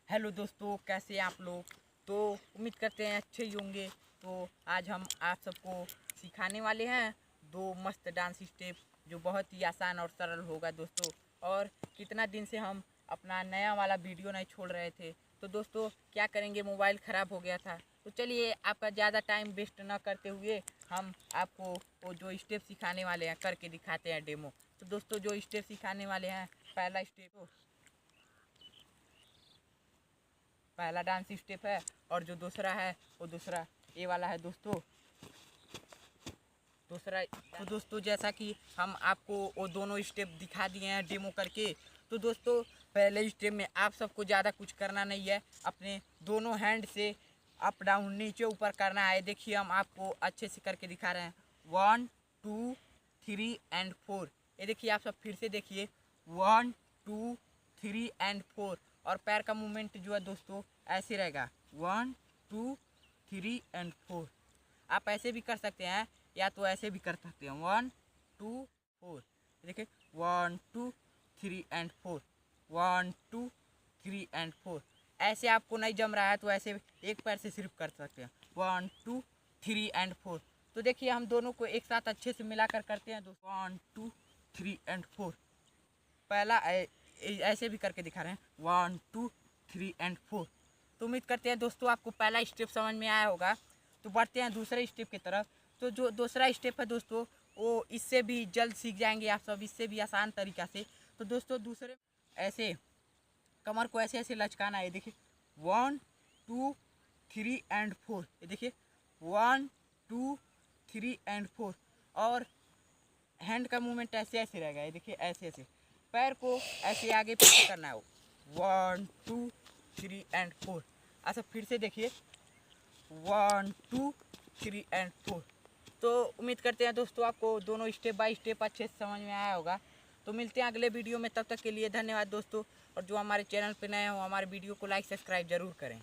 Hello दोस्तों, कैसे हैं आप लोग। तो उम्मीद करते हैं अच्छे ही होंगे। तो आज हम आप सबको सिखाने वाले हैं दो मस्त डांस स्टेप जो बहुत ही आसान और सरल होगा दोस्तों। और कितना दिन से हम अपना नया वाला वीडियो नहीं छोड़ रहे थे, तो दोस्तों क्या करेंगे, मोबाइल ख़राब हो गया था। तो चलिए आपका ज़्यादा टाइम वेस्ट ना करते हुए हम आपको वो जो स्टेप सिखाने वाले हैं करके दिखाते हैं डेमो। तो दोस्तों जो स्टेप सिखाने वाले हैं, पहला डांस स्टेप है और जो दूसरा है वो दूसरा ये वाला है दोस्तों। दूसरा तो दोस्तों जैसा कि हम आपको वो दोनों स्टेप दिखा दिए हैं डेमो करके। तो दोस्तों पहले स्टेप में आप सबको ज़्यादा कुछ करना नहीं है, अपने दोनों हैंड से अप डाउन नीचे ऊपर करना है। देखिए हम आपको अच्छे से करके दिखा रहे हैं। 1 2 3 एंड 4। ये देखिए आप सब फिर से देखिए 1 2 3 एंड 4। और पैर का मूवमेंट जो है दोस्तों ऐसे रहेगा 1 2 3 एंड 4। आप ऐसे भी कर सकते हैं या तो ऐसे भी कर सकते हैं 1 2 4। देखिए 1 2 3 एंड 4, 1 2 3 एंड 4। ऐसे आपको नहीं जम रहा है तो ऐसे एक पैर से सिर्फ कर सकते हैं 1 2 3 एंड 4। तो देखिए हम दोनों को एक साथ अच्छे से मिलाकर करते हैं दोस्तों 1 2 3 एंड 4। पहला ऐसे भी करके दिखा रहे हैं 1 2 3 एंड 4। तो उम्मीद करते हैं दोस्तों आपको पहला स्टेप समझ में आया होगा। तो बढ़ते हैं दूसरे स्टेप की तरफ। तो जो दूसरा स्टेप है दोस्तों वो इससे भी जल्द सीख जाएंगे आप सब, इससे भी आसान तरीक़ा से। तो दोस्तों दूसरे ऐसे कमर को ऐसे ऐसे लचकाना है। देखिए 1 2 3 एंड 4। ये देखिए 1 2 3 एंड 4। और हैंड का मूवमेंट ऐसे ऐसे रहेगा। ये देखिए ऐसे ऐसे पैर को ऐसे आगे पीछे करना है। 1 2 3 एंड 4। अच्छा फिर से देखिए 1 2 3 एंड 4। तो उम्मीद करते हैं दोस्तों आपको दोनों स्टेप बाय स्टेप अच्छे से समझ में आया होगा। तो मिलते हैं अगले वीडियो में, तब तक के लिए धन्यवाद दोस्तों। और जो हमारे चैनल पर नए हो हमारे वीडियो को लाइक सब्सक्राइब ज़रूर करें।